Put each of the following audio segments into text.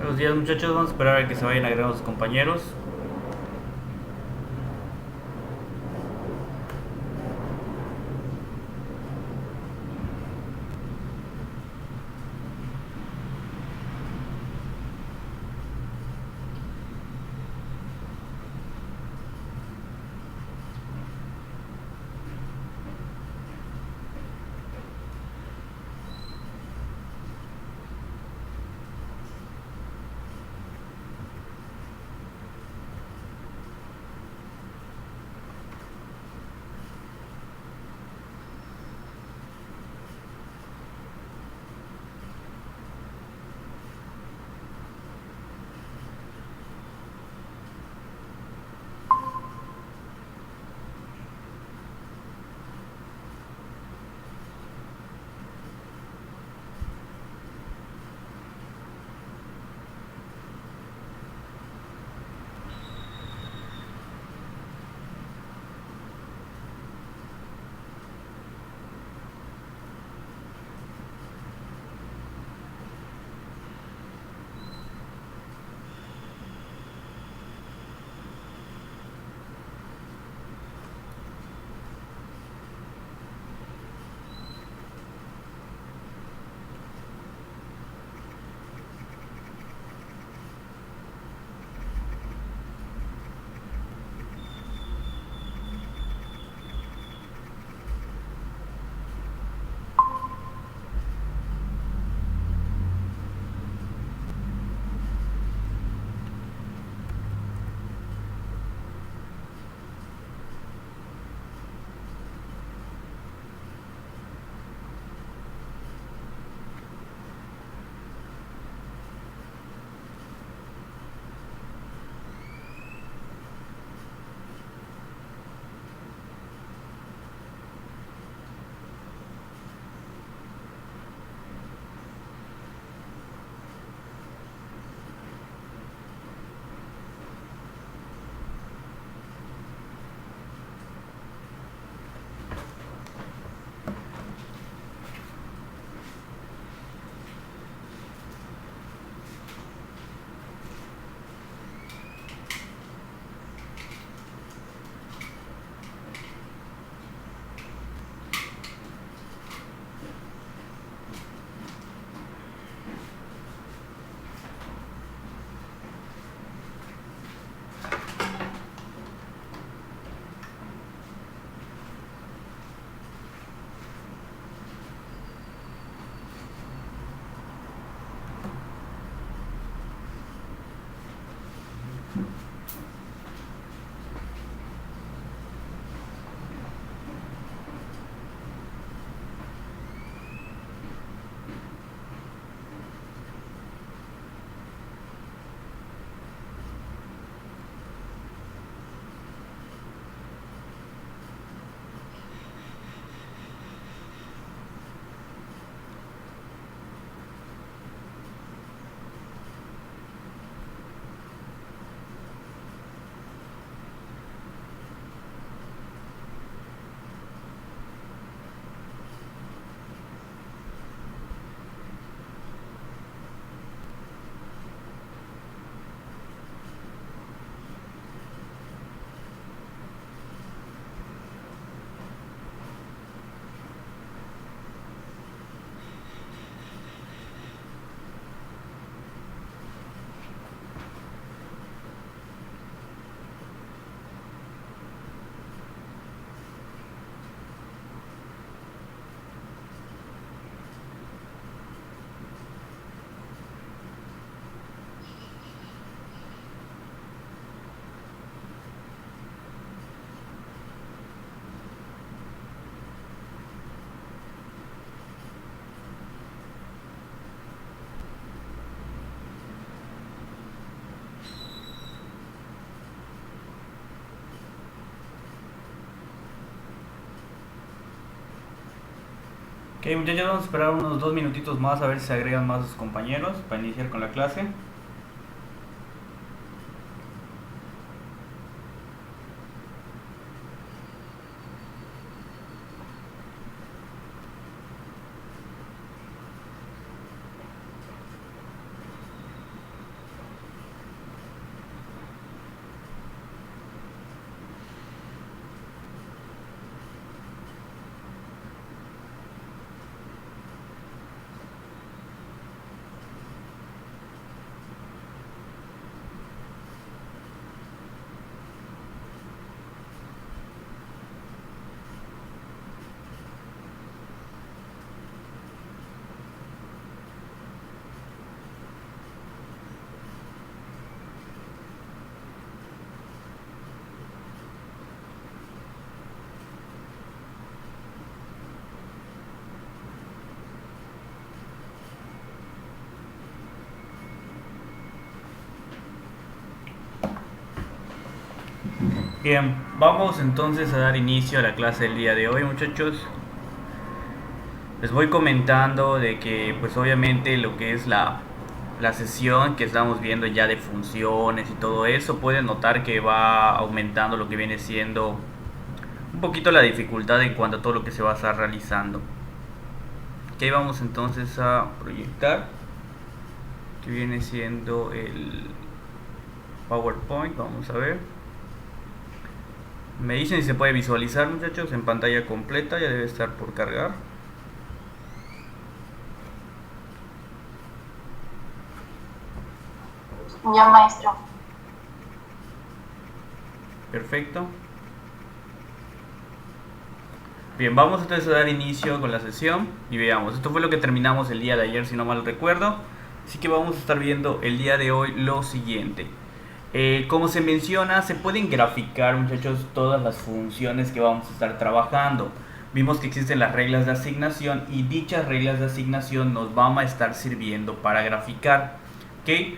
Buenos días muchachos, vamos a esperar a que se vayan agregando sus compañeros. Ok muchachos, vamos a esperar unos 2 minutitos más a ver si se agregan más sus compañeros para iniciar con la clase. Bien, vamos entonces a dar inicio a la clase del día de hoy, muchachos. Les voy comentando de que pues obviamente lo que es la sesión que estamos viendo ya de funciones y todo eso, pueden notar que va aumentando lo que viene siendo un poquito la dificultad en cuanto a todo lo que se va a estar realizando. Ok, vamos entonces a proyectar, que viene siendo el PowerPoint. Vamos a ver. Me dicen si se puede visualizar, muchachos, en pantalla completa. Ya debe estar por cargar. Ya, maestro. Perfecto. Bien, vamos entonces a dar inicio con la sesión y veamos. Esto fue lo que terminamos el día de ayer, si no mal recuerdo. Así que vamos a estar viendo el día de hoy lo siguiente. Como se menciona, se pueden graficar, muchachos, todas las funciones que vamos a estar trabajando. Vimos que existen las reglas de asignación y dichas reglas de asignación nos van a estar sirviendo para graficar. ¿Ok?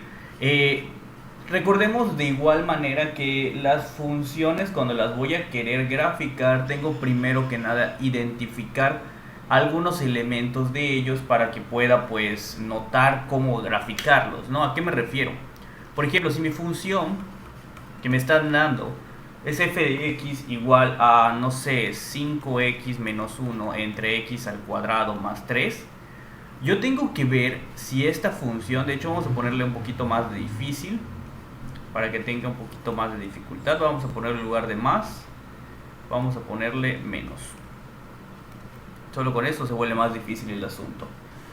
Recordemos de igual manera que las funciones, cuando las voy a querer graficar, tengo primero que nada identificar algunos elementos de ellos para que pueda pues notar cómo graficarlos, ¿no? ¿A qué me refiero? Por ejemplo, si mi función que me están dando es f de x igual a, no sé, 5x menos 1 entre x al cuadrado más 3, yo tengo que ver si esta función, de hecho vamos a ponerle un poquito más de difícil, para que tenga un poquito más de dificultad. Vamos a ponerle en lugar de más, vamos a ponerle menos. Solo con esto se vuelve más difícil el asunto.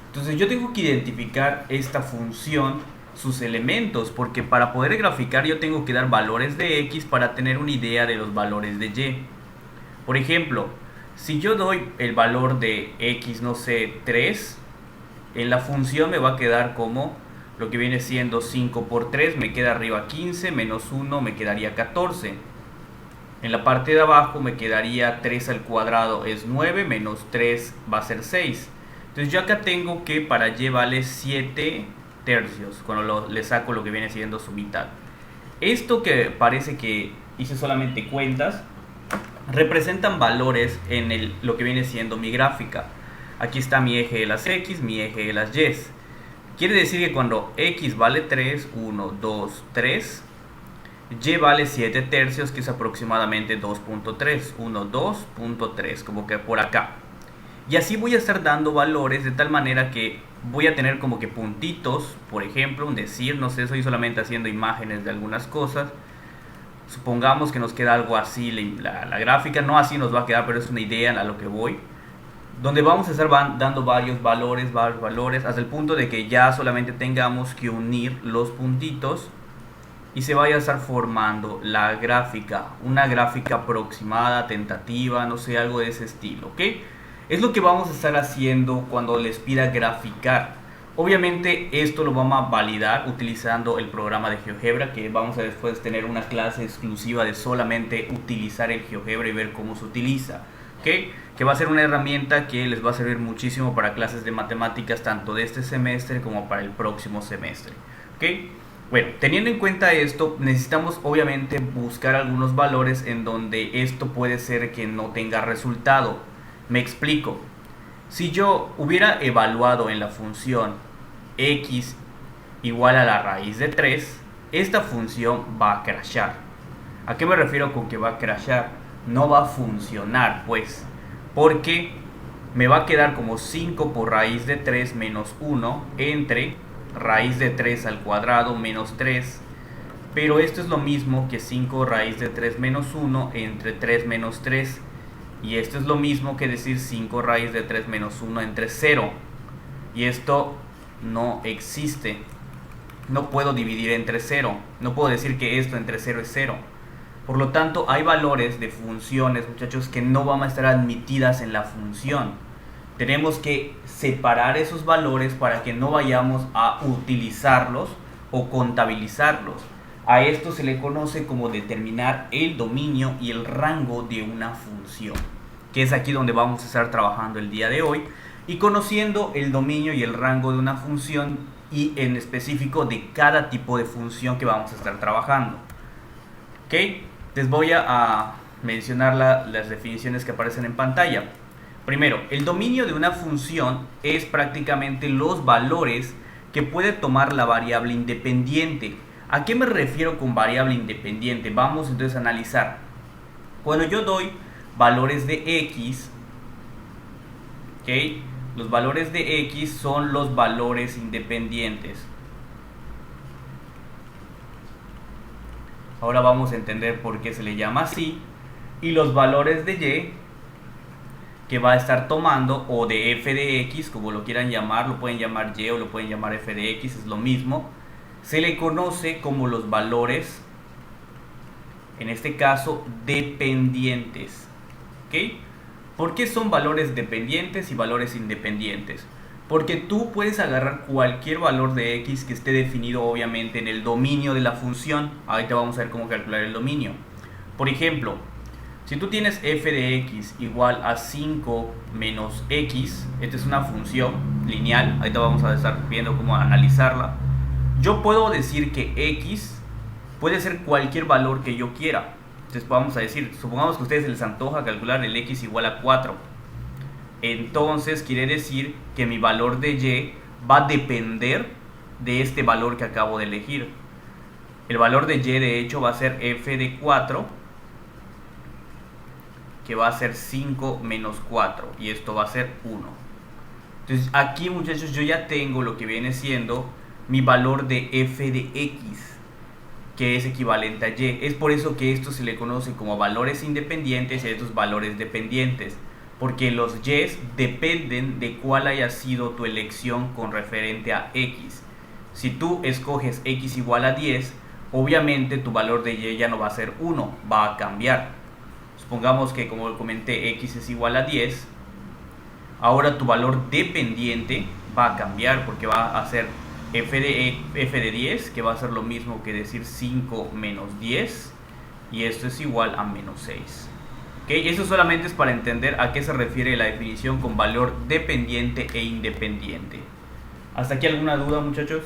Entonces yo tengo que identificar esta función, sus elementos, porque para poder graficar yo tengo que dar valores de x para tener una idea de los valores de y. Por ejemplo, si yo doy el valor de x, no sé, 3, en la función me va a quedar como lo que viene siendo 5 por 3, me queda arriba 15, menos 1 me quedaría 14. En la parte de abajo me quedaría 3 al cuadrado es 9, menos 3 va a ser 6. Entonces yo acá tengo que para y vale 7 tercios, cuando le saco lo que viene siendo su mitad. Esto que parece que hice solamente cuentas, representan valores en lo que viene siendo mi gráfica. Aquí está mi eje de las x, mi eje de las y. Quiere decir que cuando x vale 3, 1, 2, 3, y vale 7 tercios, que es aproximadamente 2.3, 1, 2.3, como que por acá. Y así voy a estar dando valores de tal manera que voy a tener como que puntitos, por ejemplo, un decir, no sé, estoy solamente haciendo imágenes de algunas cosas. Supongamos que nos queda algo así la gráfica, no así nos va a quedar, pero es una idea a lo que voy, donde vamos a estar dando varios valores, hasta el punto de que ya solamente tengamos que unir los puntitos y se vaya a estar formando la gráfica, una gráfica aproximada, tentativa, no sé, algo de ese estilo, ¿ok? Es lo que vamos a estar haciendo cuando les pida graficar. Obviamente esto lo vamos a validar utilizando el programa de GeoGebra, que vamos a después tener una clase exclusiva de solamente utilizar el GeoGebra y ver cómo se utiliza. ¿Okay? Que va a ser una herramienta que les va a servir muchísimo para clases de matemáticas tanto de este semestre como para el próximo semestre. ¿Okay? Bueno, teniendo en cuenta esto, necesitamos obviamente buscar algunos valores en donde esto puede ser que no tenga resultado. Me explico. Si yo hubiera evaluado en la función x igual a la raíz de 3, esta función va a crashar. ¿A qué me refiero con que va a crashar? No va a funcionar, pues, porque me va a quedar como 5 por raíz de 3 menos 1 entre raíz de 3 al cuadrado menos 3, pero esto es lo mismo que 5 raíz de 3 menos 1 entre 3 menos 3, y esto es lo mismo que decir 5 raíz de 3 menos 1 entre 0, y esto no existe. No puedo dividir entre 0, no puedo decir que esto entre 0 es 0. Por lo tanto, hay valores de funciones, muchachos, que no van a estar admitidas en la función. Tenemos que separar esos valores para que no vayamos a utilizarlos o contabilizarlos. A esto se le conoce como determinar el dominio y el rango de una función, que es aquí donde vamos a estar trabajando el día de hoy, y conociendo el dominio y el rango de una función y en específico de cada tipo de función que vamos a estar trabajando. ¿Ok? Les voy a mencionar las definiciones que aparecen en pantalla. Primero, el dominio de una función es prácticamente los valores que puede tomar la variable independiente. ¿A qué me refiero con variable independiente? Vamos entonces a analizar. Cuando yo doy valores de x, ¿ok? Los valores de x son los valores independientes. Ahora vamos a entender por qué se le llama así. Y los valores de y, que va a estar tomando, o de f de x, como lo quieran llamar, lo pueden llamar y o lo pueden llamar f de x, es lo mismo. Se le conoce como los valores, en este caso, dependientes. ¿Ok? ¿Por qué son valores dependientes y valores independientes? Porque tú puedes agarrar cualquier valor de x que esté definido obviamente en el dominio de la función. Ahorita vamos a ver cómo calcular el dominio. Por ejemplo, si tú tienes f de x igual a 5 menos x, esta es una función lineal, ahorita vamos a estar viendo cómo analizarla. Yo puedo decir que x puede ser cualquier valor que yo quiera. Entonces vamos a decir, supongamos que a ustedes les antoja calcular el x igual a 4. Entonces quiere decir que mi valor de y va a depender de este valor que acabo de elegir. El valor de y de hecho va a ser f de 4, que va a ser 5 menos 4, y esto va a ser 1. Entonces aquí, muchachos, yo ya tengo lo que viene siendo mi valor de f de x, que es equivalente a y. Es por eso que esto se le conoce como valores independientes y estos valores dependientes, porque los y dependen de cuál haya sido tu elección con referente a x. Si tú escoges x igual a 10, obviamente tu valor de y ya no va a ser 1, va a cambiar. Supongamos que, como comenté, x es igual a 10. Ahora tu valor dependiente va a cambiar, porque va a ser f de 10, que va a ser lo mismo que decir 5 menos 10, y esto es igual a menos 6. ¿Okay? Eso solamente es para entender a qué se refiere la definición con valor dependiente e independiente. ¿Hasta aquí alguna duda, muchachos?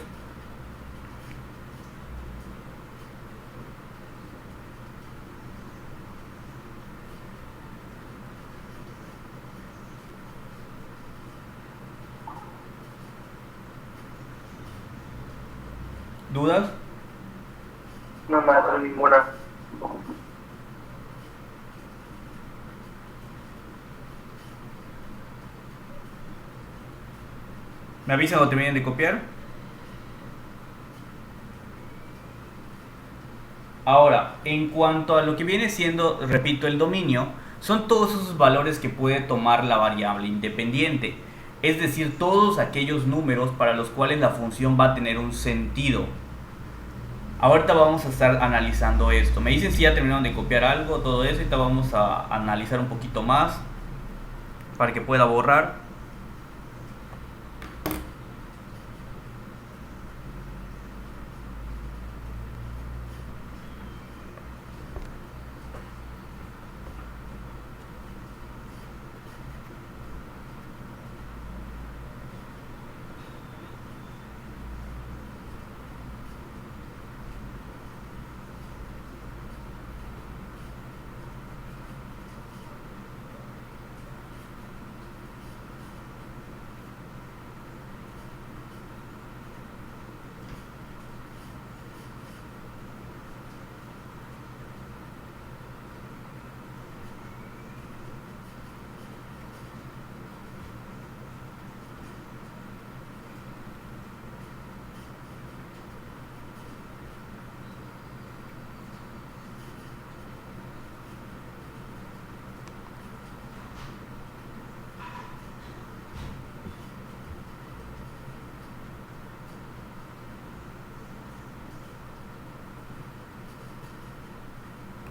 ¿Dudas? No me da ninguna. ¿Me avisan cuando terminen de copiar? Ahora, en cuanto a lo que viene siendo, repito, el dominio, son todos esos valores que puede tomar la variable independiente. Es decir, todos aquellos números para los cuales la función va a tener un sentido. Ahorita vamos a estar analizando esto. Me dicen si ya terminaron de copiar algo, todo eso. Ahorita vamos a analizar un poquito más para que pueda borrar.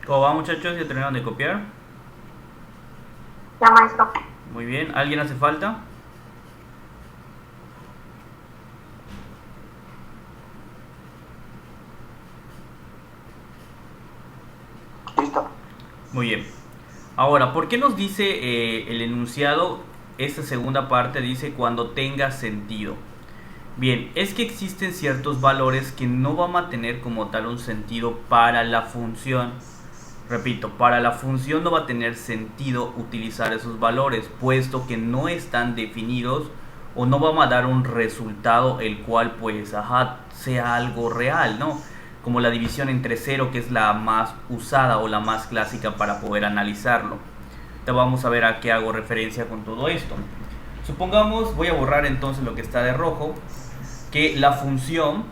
¿Cómo va, muchachos? ¿Ya terminaron de copiar? Ya, maestro. Muy bien. ¿Alguien hace falta? Listo. Muy bien. Ahora, ¿por qué nos dice el enunciado? Esta segunda parte dice cuando tenga sentido. Bien, es que existen ciertos valores que no van a tener como tal un sentido para la función. Repito, para la función no va a tener sentido utilizar esos valores, puesto que no están definidos o no vamos a dar un resultado el cual pues sea algo real, ¿no? Como la división entre cero, que es la más usada o la más clásica para poder analizarlo. Ahorita vamos a ver a qué hago referencia con todo esto. Supongamos, voy a borrar entonces lo que está de rojo, que la función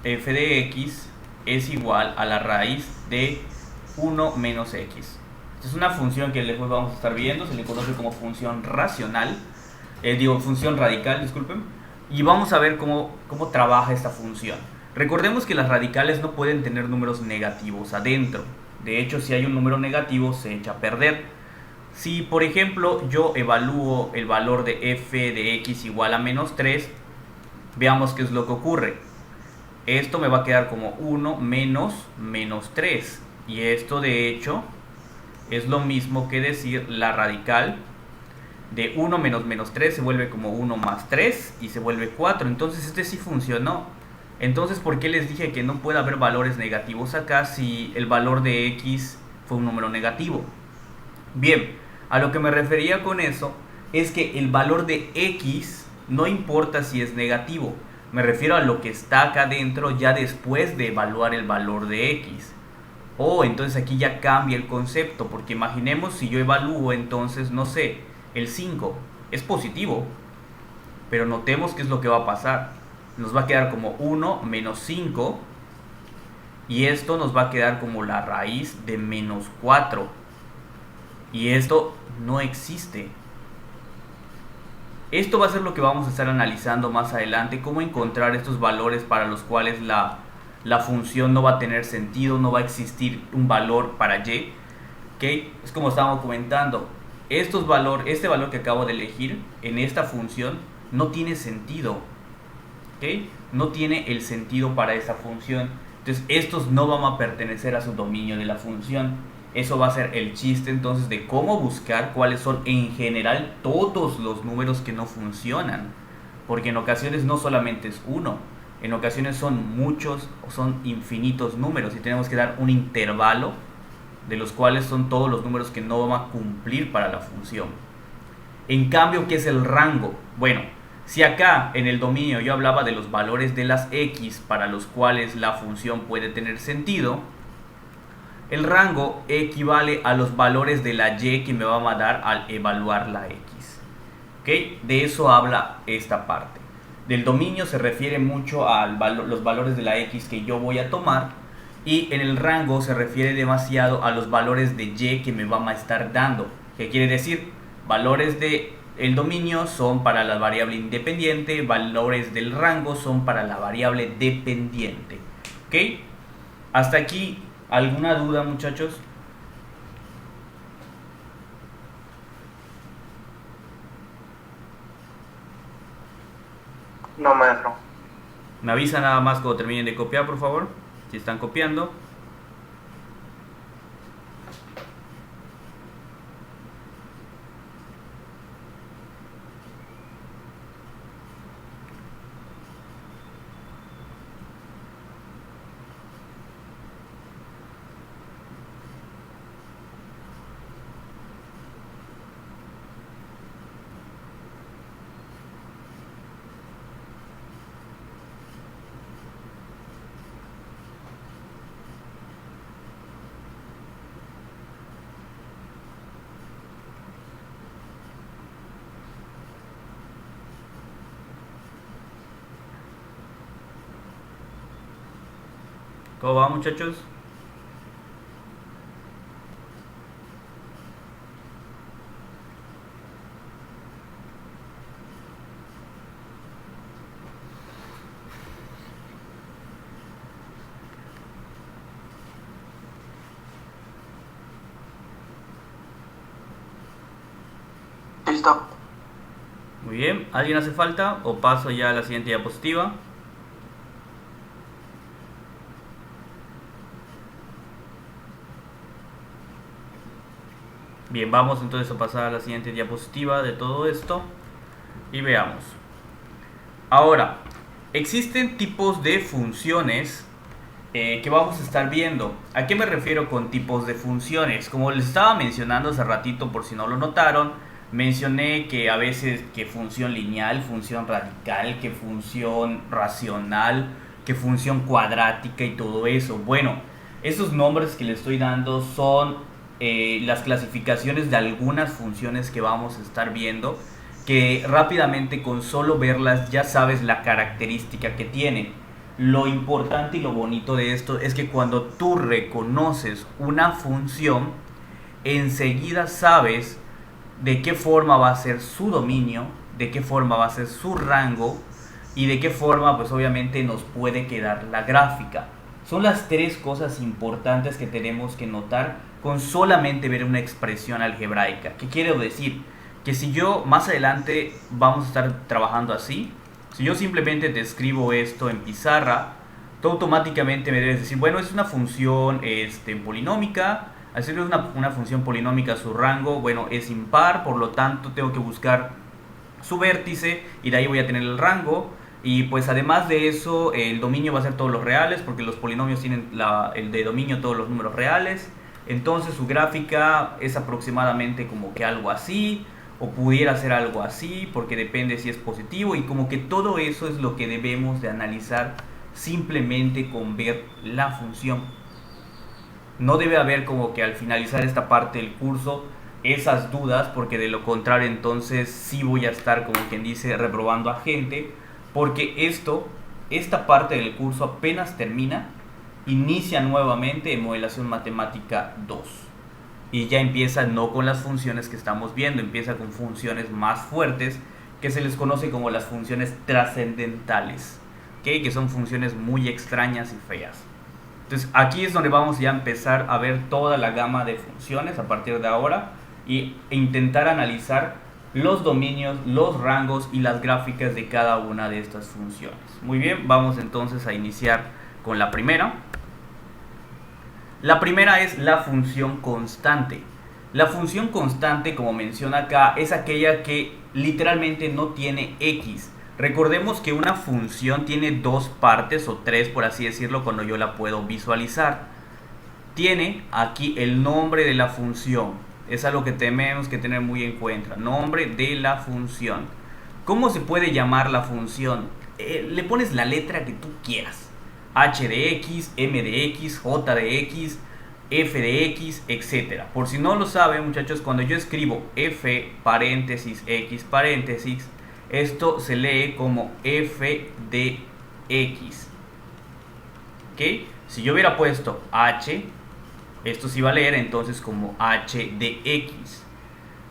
f de x es igual a la raíz de 1 menos x. Esta es una función que después vamos a estar viendo, se le conoce como función racional, función radical, disculpen, y vamos a ver cómo trabaja esta función. Recordemos que las radicales no pueden tener números negativos adentro. De hecho, si hay un número negativo, se echa a perder. Si, por ejemplo, yo evalúo el valor de f de x igual a menos 3, veamos qué es lo que ocurre. Esto me va a quedar como 1 menos 3. Y esto, de hecho, es lo mismo que decir la radical de 1 menos 3 se vuelve como 1 más 3 y se vuelve 4. Entonces este sí funcionó. Entonces, ¿por qué les dije que no puede haber valores negativos acá si el valor de x fue un número negativo? Bien, a lo que me refería con eso es que el valor de x no importa si es negativo. Me refiero a lo que está acá dentro ya después de evaluar el valor de x. Entonces aquí ya cambia el concepto, porque imaginemos si yo evalúo entonces, no sé, el 5 es positivo, pero notemos qué es lo que va a pasar. Nos va a quedar como 1 menos 5 y esto nos va a quedar como la raíz de menos 4 y esto no existe. Esto va a ser lo que vamos a estar analizando más adelante, cómo encontrar estos valores para los cuales la función no va a tener sentido, no va a existir un valor para y. ¿Okay? Es como estábamos comentando, este valor que acabo de elegir en esta función no tiene sentido. ¿Okay? No tiene el sentido para esa función. Entonces estos no van a pertenecer a su dominio de la función. Eso va a ser el chiste entonces de cómo buscar cuáles son en general todos los números que no funcionan. Porque en ocasiones no solamente es uno, en ocasiones son muchos o son infinitos números y tenemos que dar un intervalo de los cuales son todos los números que no van a cumplir para la función. En cambio, ¿qué es el rango? Bueno, si acá en el dominio yo hablaba de los valores de las x para los cuales la función puede tener sentido, el rango equivale a los valores de la y que me va a dar al evaluar la x. ¿Okay? De eso habla esta parte. Del dominio se refiere mucho a los valores de la x que yo voy a tomar, y en el rango se refiere demasiado a los valores de y que me van a estar dando. ¿Qué quiere decir? Valores del dominio son para la variable independiente, valores del rango son para la variable dependiente. ¿Ok? Hasta aquí, ¿alguna duda, muchachos? No, maestro. Me avisa nada más cuando terminen de copiar, por favor, si están copiando. ¿Cómo va, muchachos? Listo. Muy bien, ¿alguien hace falta o paso ya a la siguiente diapositiva? Bien, vamos entonces a pasar a la siguiente diapositiva de todo esto y veamos. Ahora, existen tipos de funciones que vamos a estar viendo. ¿A qué me refiero con tipos de funciones? Como les estaba mencionando hace ratito, por si no lo notaron, mencioné que a veces que función lineal, función radical, que función racional, que función cuadrática y todo eso. Bueno, esos nombres que le estoy dando son las clasificaciones de algunas funciones que vamos a estar viendo, que rápidamente con solo verlas ya sabes la característica que tienen. Lo importante y lo bonito de esto es que cuando tú reconoces una función, enseguida sabes de qué forma va a ser su dominio, de qué forma va a ser su rango y de qué forma pues obviamente nos puede quedar la gráfica. Son las tres cosas importantes que tenemos que notar con solamente ver una expresión algebraica. ¿Qué quiero decir? Que si yo más adelante vamos a estar trabajando así, si yo simplemente te escribo esto en pizarra, tú automáticamente me debes decir, bueno, es una función polinómica. Al ser una función polinómica, su rango, bueno, es impar, por lo tanto tengo que buscar su vértice y de ahí voy a tener el rango. Y pues además de eso, el dominio va a ser todos los reales, porque los polinomios tienen el de dominio todos los números reales. Entonces su gráfica es aproximadamente como que algo así, o pudiera ser algo así, porque depende si es positivo, y como que todo eso es lo que debemos de analizar simplemente con ver la función. No debe haber como que al finalizar esta parte del curso esas dudas, porque de lo contrario entonces sí voy a estar como quien dice reprobando a gente, porque esta parte del curso apenas termina, inicia nuevamente en modelación matemática 2 y ya empieza no con las funciones que estamos viendo, empieza con funciones más fuertes que se les conoce como las funciones trascendentales, ¿okay? Que son funciones muy extrañas y feas. Entonces aquí es donde vamos ya a empezar a ver toda la gama de funciones a partir de ahora e intentar analizar los dominios, los rangos y las gráficas de cada una de estas funciones. Muy bien, vamos entonces a iniciar con la primera. La primera es la función constante. La función constante, como menciona acá, es aquella que literalmente no tiene x. Recordemos que una función tiene dos partes o tres, por así decirlo, cuando yo la puedo visualizar. Tiene aquí el nombre de la función. Es algo que tenemos que tener muy en cuenta. Nombre de la función. ¿Cómo se puede llamar la función? Le pones la letra que tú quieras. H de x, M de x, J de x, F de x, etc. Por si no lo saben, muchachos, cuando yo escribo F paréntesis x paréntesis, esto se lee como f de x. ¿Ok? Si yo hubiera puesto h, esto se iba a leer entonces como h de x.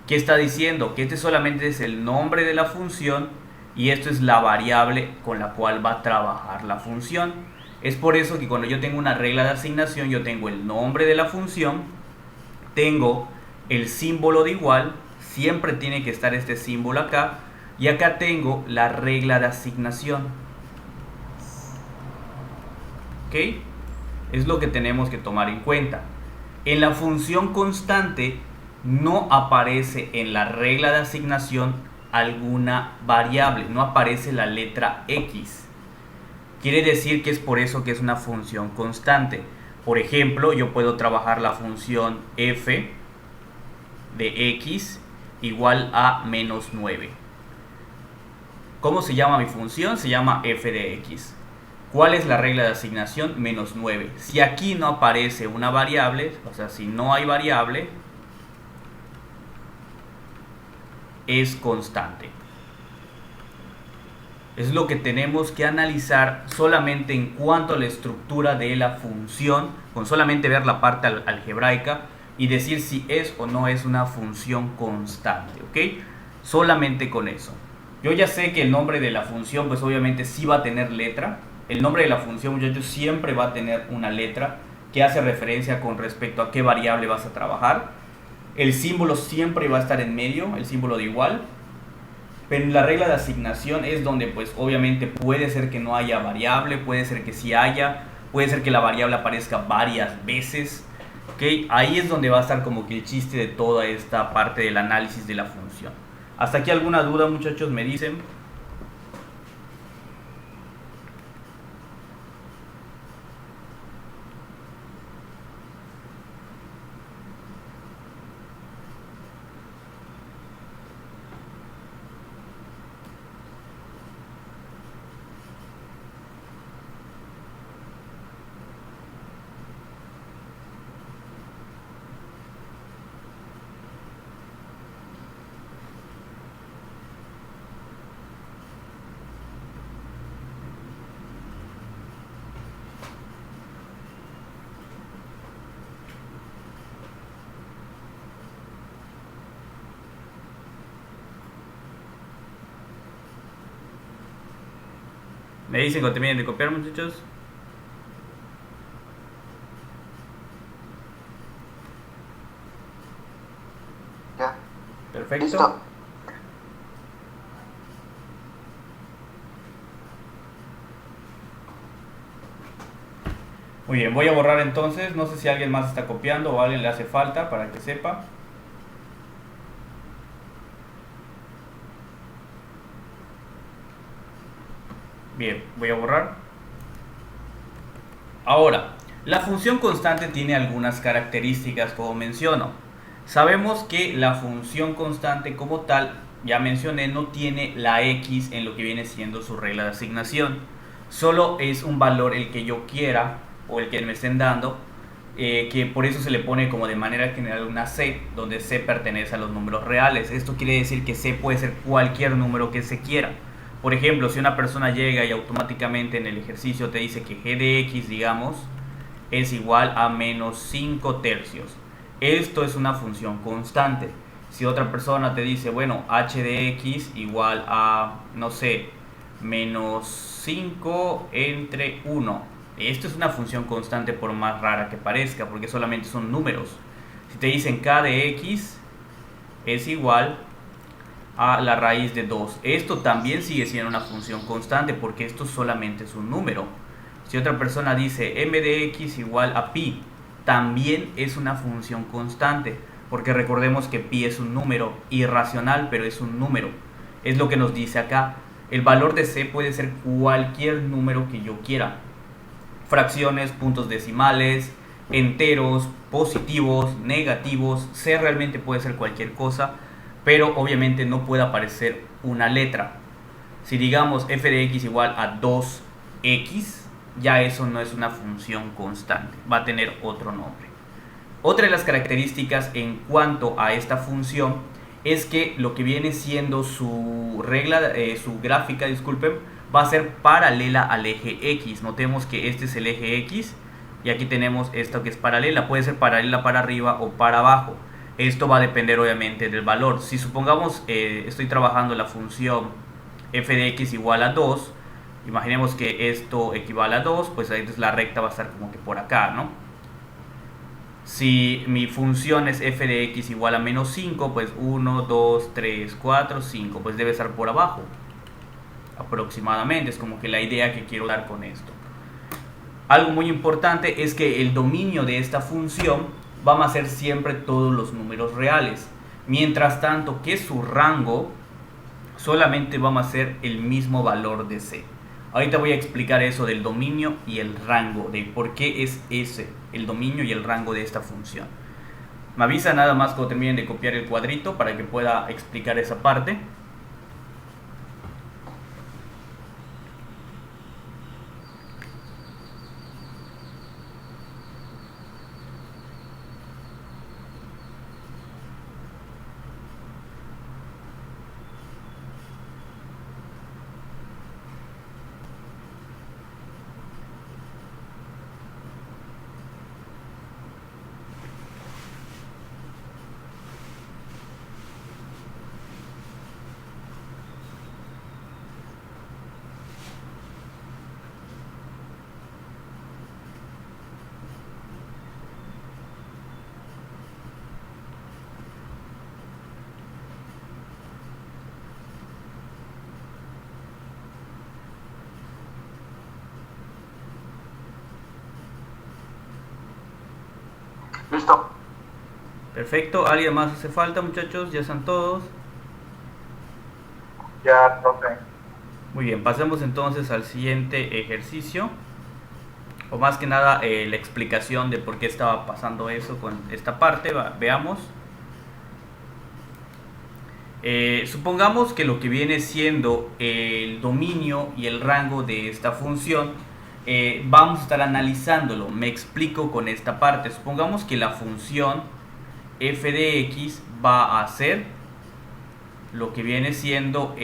¿Qué está diciendo? Que este solamente es el nombre de la función y esto es la variable con la cual va a trabajar la función. Es por eso que cuando yo tengo una regla de asignación, yo tengo el nombre de la función, tengo el símbolo de igual, siempre tiene que estar este símbolo acá, y acá tengo la regla de asignación. ¿Ok? Es lo que tenemos que tomar en cuenta. En la función constante no aparece en la regla de asignación alguna variable, no aparece la letra x. Quiere decir que es por eso que es una función constante. Por ejemplo, yo puedo trabajar la función f de x igual a menos 9. ¿Cómo se llama mi función? Se llama f de x. ¿Cuál es la regla de asignación? Menos 9. Si aquí no aparece una variable, o sea, si no hay variable, es constante. Es lo que tenemos que analizar solamente en cuanto a la estructura de la función, con solamente ver la parte algebraica y decir si es o no es una función constante, ¿ok? Solamente con eso. Yo ya sé que el nombre de la función pues obviamente sí va a tener letra. El nombre de la función, muchachos, siempre va a tener una letra que hace referencia con respecto a qué variable vas a trabajar. El símbolo siempre va a estar en medio, el símbolo de igual. Pero en la regla de asignación es donde pues obviamente puede ser que no haya variable, puede ser que sí haya, puede ser que la variable aparezca varias veces, ¿okay? Ahí es donde va a estar como que el chiste de toda esta parte del análisis de la función. ¿Hasta aquí alguna duda, muchachos? Me dicen. Me dicen cuando terminen de copiar, muchachos. Ya. Perfecto. Listo. Muy bien, voy a borrar entonces. No sé si alguien más está copiando o a alguien le hace falta para que sepa. Bien, voy a borrar. Ahora, la función constante tiene algunas características como menciono. Sabemos que la función constante como tal, ya mencioné, no tiene la x en lo que viene siendo su regla de asignación. Solo es un valor el que yo quiera o el que me estén dando, que por eso se le pone como de manera general una c, donde c pertenece a los números reales. Esto quiere decir que c puede ser cualquier número que se quiera. Por ejemplo, si una persona llega y automáticamente en el ejercicio te dice que g de x, digamos, es igual a menos 5 tercios. Esto es una función constante. Si otra persona te dice, bueno, h de x igual a, no sé, menos 5 entre 1. Esto es una función constante por más rara que parezca, porque solamente son números. Si te dicen k de x es igual a la raíz de 2. Esto también sigue siendo una función constante porque esto solamente es un número. Si otra persona dice m de x igual a pi, también es una función constante, porque recordemos que pi es un número irracional, pero es un número. Es lo que nos dice acá. El valor de c puede ser cualquier número que yo quiera. Fracciones, puntos decimales, enteros, positivos, negativos. C realmente puede ser cualquier cosa, pero obviamente no puede aparecer una letra. Si digamos f de x igual a 2x, ya eso no es una función constante, va a tener otro nombre. Otra de las características en cuanto a esta función es que lo que viene siendo su regla, su gráfica, disculpen, va a ser paralela al eje x. Notemos que este es el eje x y aquí tenemos esto que es paralela. Puede ser paralela para arriba o para abajo. Esto va a depender obviamente del valor. Si supongamos estoy trabajando la función f de x igual a 2, imaginemos que esto equivale a 2, pues ahí la recta va a estar como que por acá, ¿no? Si mi función es f de x igual a menos 5, pues 1, 2, 3, 4, 5, pues debe estar por abajo aproximadamente. Es como que la idea que quiero dar con esto. Algo muy importante es que el dominio de esta función va a ser siempre todos los números reales, mientras tanto que su rango solamente va a ser el mismo valor de c. Ahorita voy a explicar eso del dominio y el rango, de por qué es ese, el dominio y el rango de esta función. Me avisa nada más cuando terminen de copiar el cuadrito para que pueda explicar esa parte. Listo. Perfecto, ¿alguien más hace falta, muchachos? ¿Ya están todos? Ya, profe. Muy bien, pasemos entonces al siguiente ejercicio. O más que nada la explicación de por qué estaba pasando eso con esta parte. Veamos. Supongamos que lo que viene siendo el dominio y el rango de esta función, vamos a estar analizándolo. Me explico con esta parte. Supongamos que la función f de x va a ser lo que viene siendo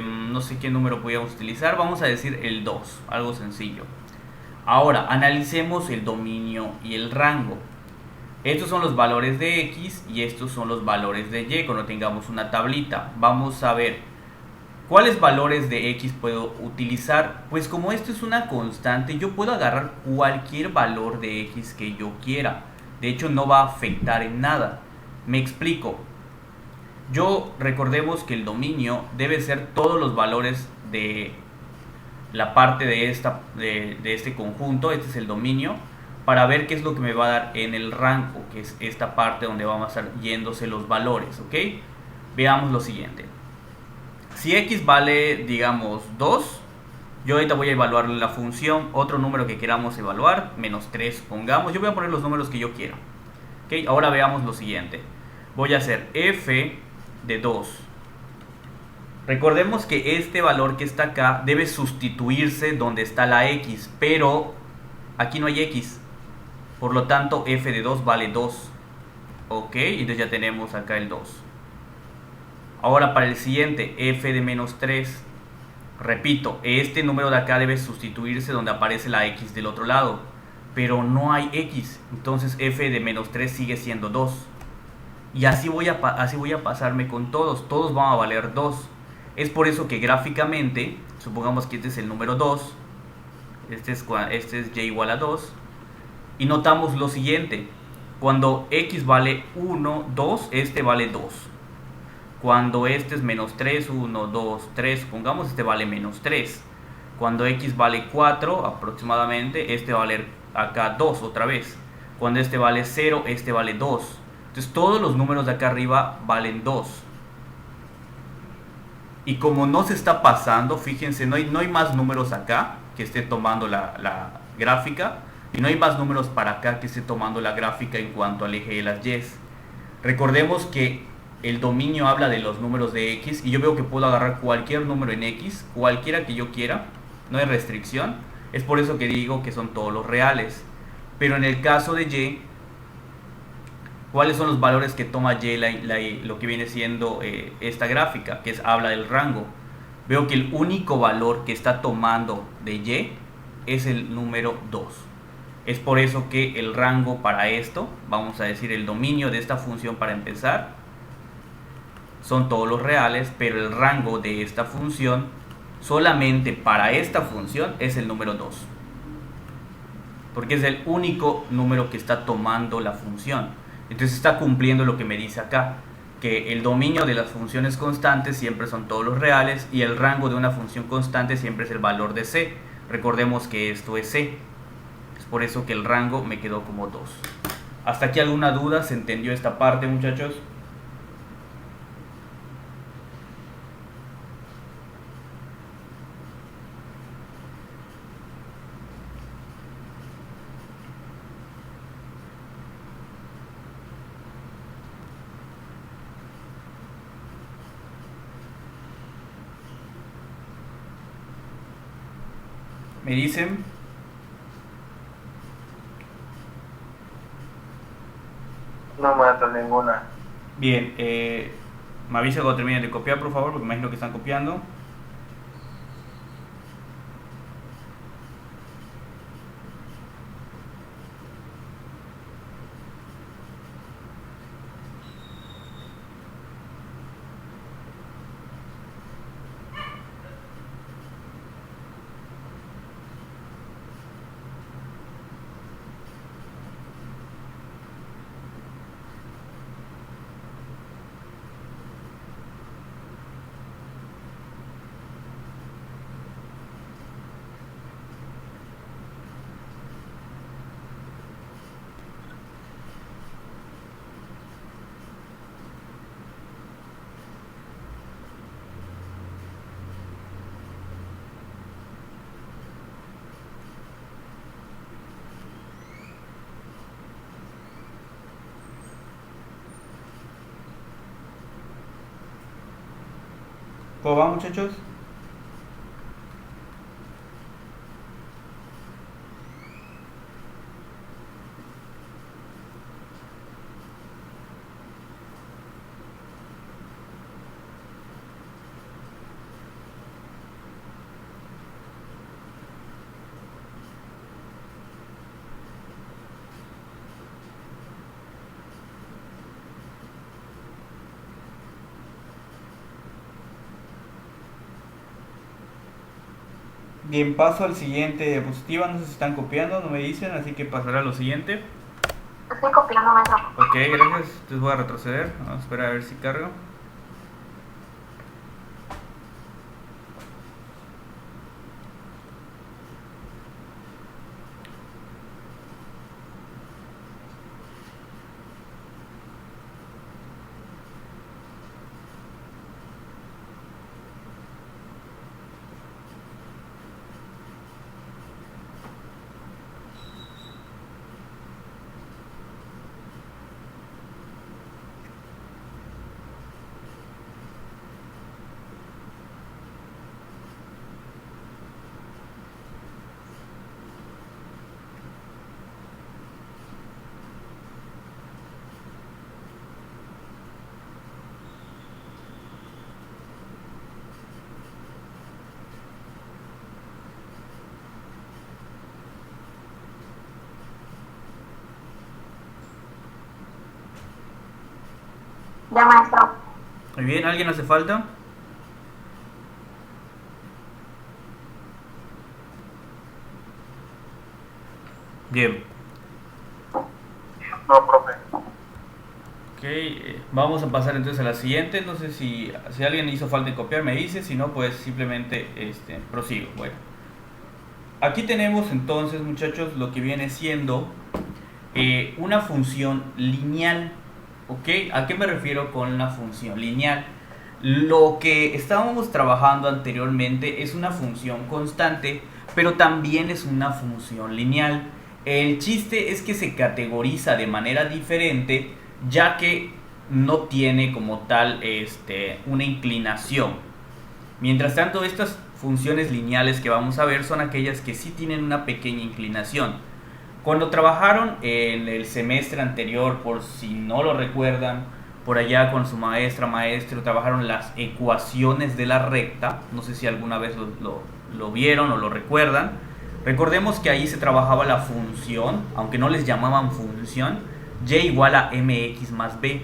no sé qué número podríamos utilizar. Vamos a decir el 2, algo sencillo. Ahora analicemos el dominio y el rango. Estos son los valores de x y estos son los valores de y. Cuando tengamos una tablita, vamos a ver ¿Cuáles valores de x puedo utilizar? Pues como esto es una constante, yo puedo agarrar cualquier valor de x que yo quiera. De hecho, no va a afectar en nada. Me explico. Yo recordemos que el dominio debe ser todos los valores de la parte de este conjunto. Este es el dominio, para ver qué es lo que me va a dar en el rango, que es esta parte donde vamos a estar yéndose los valores, ¿ok? Veamos lo siguiente. Si x vale, digamos, 2, yo ahorita voy a evaluar la función, otro número que queramos evaluar, menos 3 pongamos. Yo voy a poner los números que yo quiera. ¿Ok? Ahora veamos lo siguiente. Voy a hacer f de 2. Recordemos que este valor que está acá debe sustituirse donde está la x, pero aquí no hay x. Por lo tanto, f de 2 vale 2. Ok, entonces ya tenemos acá el 2. Ahora para el siguiente, f de menos 3. Repito, este número de acá debe sustituirse donde aparece la x del otro lado, pero no hay x. Entonces f de menos 3 sigue siendo 2. Y así voy a pasarme con todos. Todos van a valer 2. Es por eso que gráficamente, supongamos que este es el número 2. Este es y igual a 2. Y notamos lo siguiente. Cuando x vale 1, 2, este vale 2. Cuando este es menos 3, 1, 2, 3, pongamos, este vale menos 3. Cuando x vale 4 aproximadamente, este va a valer acá 2 otra vez. Cuando este vale 0, este vale 2. Entonces todos los números de acá arriba valen 2. Y como no se está pasando, fíjense, no hay más números acá que esté tomando la gráfica. Y no hay más números para acá que esté tomando la gráfica en cuanto al eje de las y's. Recordemos que el dominio habla de los números de x, y yo veo que puedo agarrar cualquier número en x, cualquiera que yo quiera, no hay restricción. Es por eso que digo que son todos los reales. Pero en el caso de y, ¿cuáles son los valores que toma y, lo que viene siendo esta gráfica? Que habla del rango. Veo que el único valor que está tomando de y es el número 2. Es por eso que el rango para esto, vamos a decir el dominio de esta función para empezar, son todos los reales, pero el rango de esta función, solamente para esta función, es el número 2. Porque es el único número que está tomando la función. Entonces está cumpliendo lo que me dice acá, que el dominio de las funciones constantes siempre son todos los reales, y el rango de una función constante siempre es el valor de c. Recordemos que esto es c. Es por eso que el rango me quedó como 2. ¿Hasta aquí alguna duda? ¿Se entendió esta parte, muchachos? Me dicen. No mato ninguna. Bien, me avisa cuando terminen de copiar, por favor, porque me imagino que están copiando. ¿Cómo va, muchachos? Bien, paso al siguiente diapositiva. No sé si están copiando, no me dicen, así que pasaré a lo siguiente. Estoy copiando, maestro. Ok, gracias. Entonces voy a retroceder. Vamos a esperar a ver si carga. Ya, maestro. Muy bien, ¿alguien hace falta? Bien. No, profe. Ok, vamos a pasar entonces a la siguiente. No sé si alguien hizo falta de copiar, me dice. Si no, pues simplemente prosigo. Bueno, aquí tenemos entonces, muchachos, lo que viene siendo una función lineal. ¿Ok? ¿A qué me refiero con una función lineal? Lo que estábamos trabajando anteriormente es una función constante, pero también es una función lineal. El chiste es que se categoriza de manera diferente, ya que no tiene como tal una inclinación. Mientras tanto, estas funciones lineales que vamos a ver son aquellas que sí tienen una pequeña inclinación. Cuando trabajaron en el semestre anterior, por si no lo recuerdan, por allá con su maestro, trabajaron las ecuaciones de la recta. No sé si alguna vez lo vieron o lo recuerdan. Recordemos que ahí se trabajaba la función, aunque no les llamaban función, y igual a mx más b.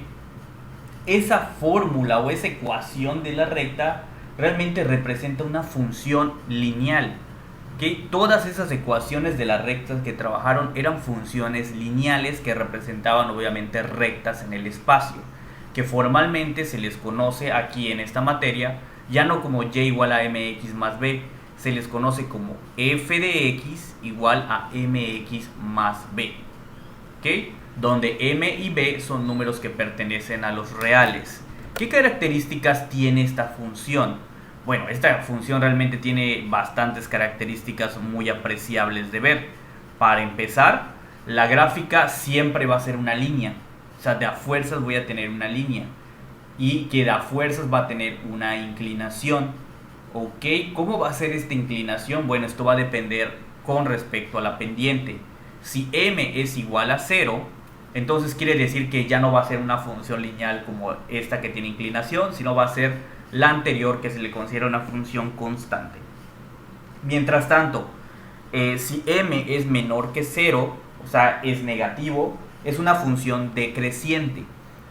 Esa fórmula o esa ecuación de la recta realmente representa una función lineal. ¿Okay? Todas esas ecuaciones de la recta que trabajaron eran funciones lineales que representaban obviamente rectas en el espacio, que formalmente se les conoce aquí en esta materia ya no como y igual a mx más b, se les conoce como f de x igual a mx más b. ¿Okay? Donde m y b son números que pertenecen a los reales. ¿Qué características tiene esta función? Bueno, esta función realmente tiene bastantes características muy apreciables de ver. Para empezar, la gráfica siempre va a ser una línea. O sea, de a fuerzas voy a tener una línea. Y que de a fuerzas va a tener una inclinación. ¿Ok? ¿Cómo va a ser esta inclinación? Bueno, esto va a depender con respecto a la pendiente. Si m es igual a 0, entonces quiere decir que ya no va a ser una función lineal como esta que tiene inclinación, sino va a ser la anterior, que se le considera una función constante. Mientras tanto, si m es menor que 0, o sea, es negativo, es una función decreciente.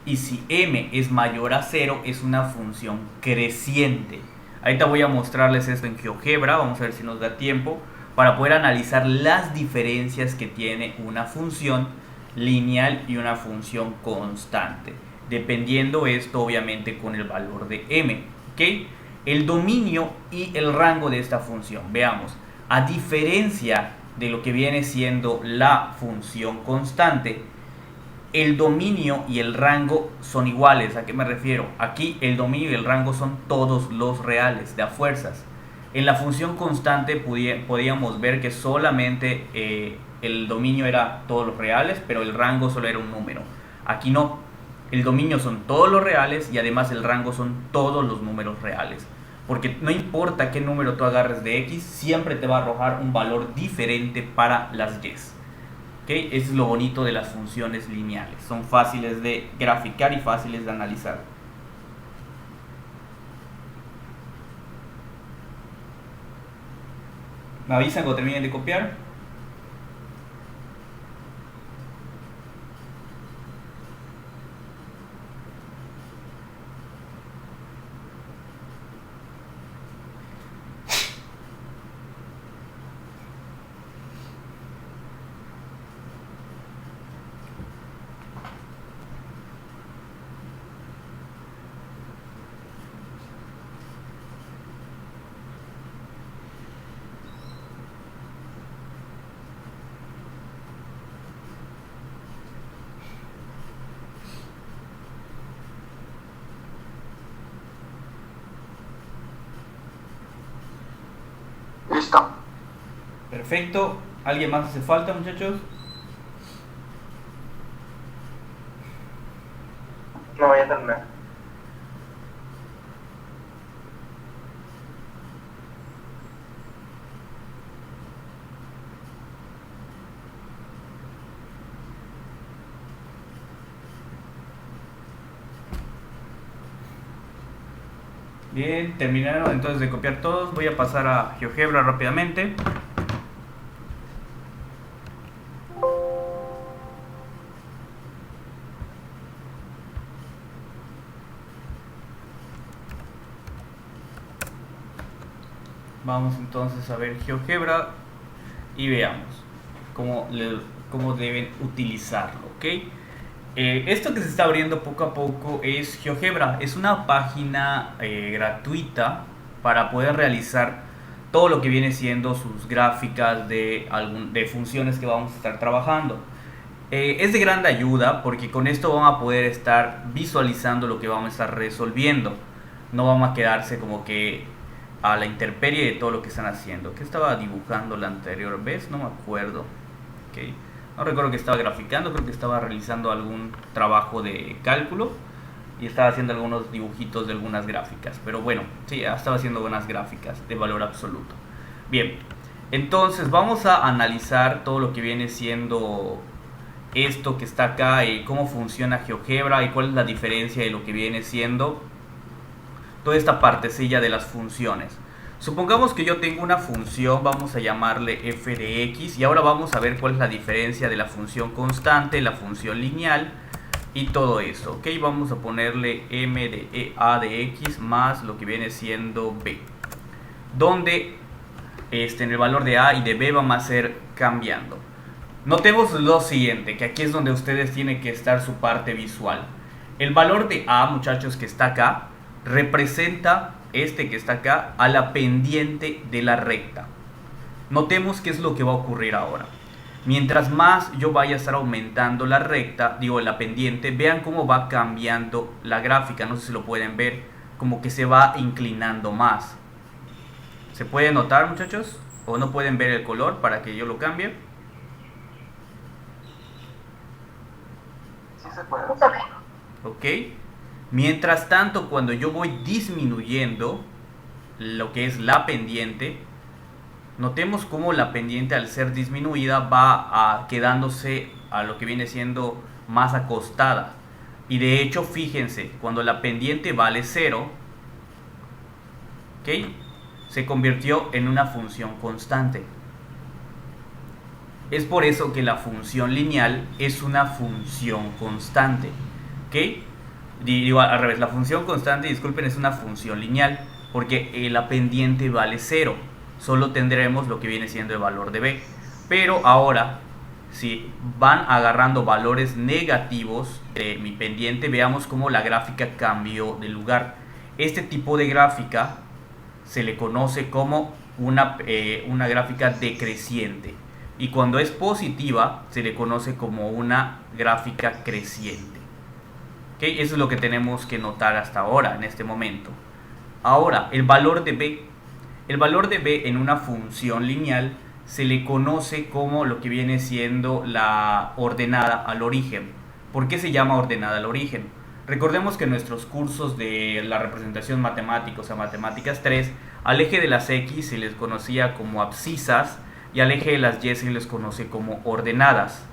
Y si m es mayor a 0, es una función creciente. Ahorita voy a mostrarles esto en GeoGebra, vamos a ver si nos da tiempo, para poder analizar las diferencias que tiene una función lineal y una función constante, dependiendo esto obviamente con el valor de m. ¿Okay? El dominio y el rango de esta función, veamos, a diferencia de lo que viene siendo la función constante, el dominio y el rango son iguales. ¿A qué me refiero? Aquí el dominio y el rango son todos los reales, de a fuerzas. En la función constante podíamos ver que solamente el dominio era todos los reales, pero el rango solo era un número. Aquí no. El dominio son todos los reales y además el rango son todos los números reales. Porque no importa qué número tú agarres de x, siempre te va a arrojar un valor diferente para las y. ¿Okay? Eso es lo bonito de las funciones lineales. Son fáciles de graficar y fáciles de analizar. Me avisan cuando terminen de copiar. Listo. Perfecto. ¿Alguien más hace falta, muchachos? No voy a terminar. Bien, terminaron entonces de copiar todos. Voy a pasar a GeoGebra rápidamente. Vamos entonces a ver GeoGebra y veamos cómo deben utilizarlo, ¿ok? Esto que se está abriendo poco a poco es GeoGebra. Es una página gratuita para poder realizar todo lo que viene siendo sus gráficas de funciones que vamos a estar trabajando. Es de gran ayuda porque con esto vamos a poder estar visualizando lo que vamos a estar resolviendo. No vamos a quedarse como que a la intemperie de todo lo que están haciendo. ¿Qué estaba dibujando la anterior vez? No me acuerdo. Okay. No recuerdo que estaba graficando, creo que estaba realizando algún trabajo de cálculo y estaba haciendo algunos dibujitos de algunas gráficas. Pero bueno, sí, estaba haciendo buenas gráficas de valor absoluto. Bien, entonces vamos a analizar todo lo que viene siendo esto que está acá y cómo funciona GeoGebra y cuál es la diferencia de lo que viene siendo toda esta partecilla de las funciones. Supongamos que yo tengo una función, vamos a llamarle f de x, y ahora vamos a ver cuál es la diferencia de la función constante, la función lineal y todo eso. Ok, vamos a ponerle m de a de x más lo que viene siendo b, donde en el valor de a y de b vamos a ser cambiando. Notemos lo siguiente, que aquí es donde ustedes tienen que estar su parte visual. El valor de a, muchachos, que está acá, representa que está acá a la pendiente de la recta. Notemos qué es lo que va a ocurrir ahora. Mientras más yo vaya a estar aumentando la recta, la pendiente, vean cómo va cambiando la gráfica. No sé si lo pueden ver, como que se va inclinando más. ¿Se puede notar, muchachos? ¿O no pueden ver el color para que yo lo cambie? Sí se puede. Ok. Mientras tanto, cuando yo voy disminuyendo lo que es la pendiente, notemos cómo la pendiente, al ser disminuida, va quedándose a lo que viene siendo más acostada. Y de hecho, fíjense, cuando la pendiente vale 0, ¿ok?, se convirtió en una función constante. Es por eso que la función lineal es una función constante, ¿ok? Digo al revés, la función constante, disculpen, es una función lineal, porque la pendiente vale 0. Solo tendremos lo que viene siendo el valor de b. Pero ahora, si van agarrando valores negativos de mi pendiente, veamos cómo la gráfica cambió de lugar. Este tipo de gráfica se le conoce como una gráfica decreciente. Y cuando es positiva, se le conoce como una gráfica creciente. ¿Okay? Eso es lo que tenemos que notar hasta ahora, en este momento. Ahora, el valor de b. El valor de b en una función lineal se le conoce como lo que viene siendo la ordenada al origen. ¿Por qué se llama ordenada al origen? Recordemos que en nuestros cursos de la representación matemática, o sea, matemáticas 3, al eje de las x se les conocía como abscisas y al eje de las y se les conoce como ordenadas.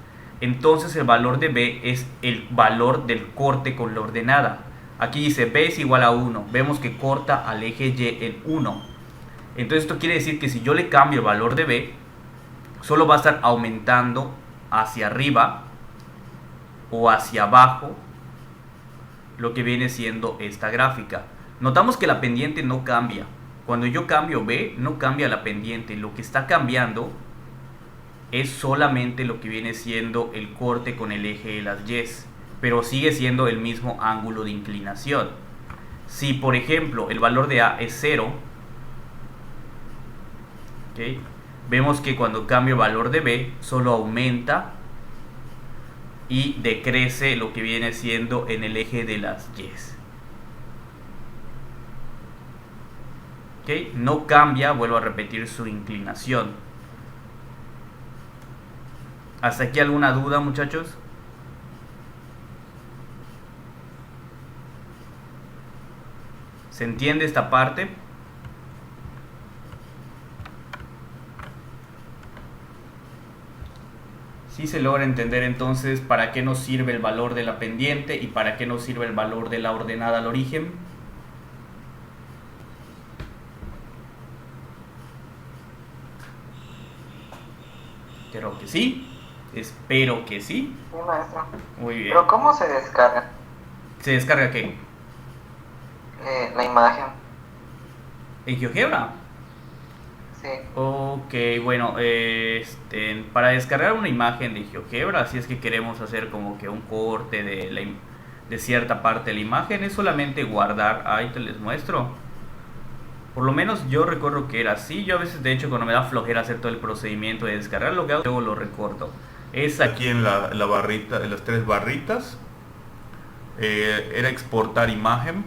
Entonces el valor de b es el valor del corte con la ordenada. Aquí dice b es igual a 1. Vemos que corta al eje y en 1. Entonces esto quiere decir que si yo le cambio el valor de b, solo va a estar aumentando hacia arriba o hacia abajo lo que viene siendo esta gráfica. Notamos que la pendiente no cambia. Cuando yo cambio b, no cambia la pendiente. Lo que está cambiando es solamente lo que viene siendo el corte con el eje de las y, pero sigue siendo el mismo ángulo de inclinación. Si por ejemplo el valor de a es 0, ¿okay?, vemos que cuando cambio el valor de b solo aumenta y decrece lo que viene siendo en el eje de las y. ¿Ok? No cambia, vuelvo a repetir, su inclinación. ¿Hasta aquí alguna duda, muchachos? ¿Se entiende esta parte? Si se logra entender entonces para qué nos sirve el valor de la pendiente y para qué nos sirve el valor de la ordenada al origen. Creo que sí. Espero que sí. Sí, maestro. Muy bien. Pero ¿cómo se descarga ¿Se descarga qué? la imagen? ¿En GeoGebra? Sí. Ok, bueno, para descargar una imagen de GeoGebra, si es que queremos hacer como que un corte de cierta parte de la imagen, es solamente guardar. Ahí te les muestro. Por lo menos yo recuerdo que era así. Yo a veces, de hecho, cuando me da flojera hacer todo el procedimiento de descargar, lo que hago, luego lo recorto. Es aquí en la barrita, en las tres barritas. Era exportar imagen,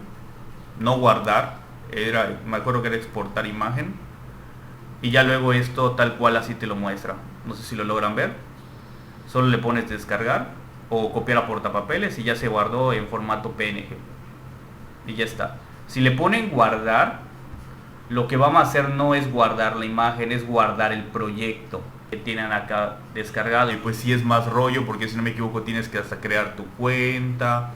no guardar. Me acuerdo que era exportar imagen. Y ya luego esto tal cual así te lo muestra. No sé si lo logran ver. Solo le pones descargar o copiar a portapapeles y ya se guardó en formato PNG. Y ya está. Si le ponen guardar, lo que vamos a hacer no es guardar la imagen, es guardar el proyecto que tienen acá descargado. Y pues sí es más rollo, porque si no me equivoco tienes que hasta crear tu cuenta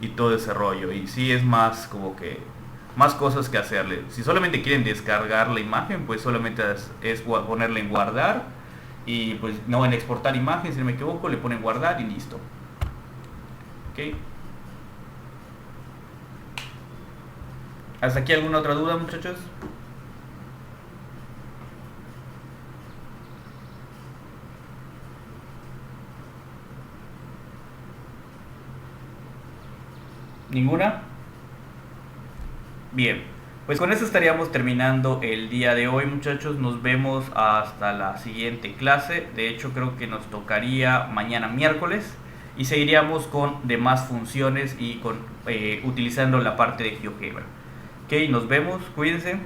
y todo ese rollo. Y sí es más como que más cosas que hacerle. Si solamente quieren descargar la imagen, pues solamente es ponerle en guardar. Y pues no, en exportar imagen, si no me equivoco, le ponen guardar y listo. Ok. ¿Hasta aquí alguna otra duda, muchachos? ¿Ninguna? Bien, pues con eso estaríamos terminando el día de hoy, muchachos. Nos vemos hasta la siguiente clase. De hecho, creo que nos tocaría mañana miércoles y seguiríamos con demás funciones y con utilizando la parte de GeoGebra. Ok, nos vemos, cuídense.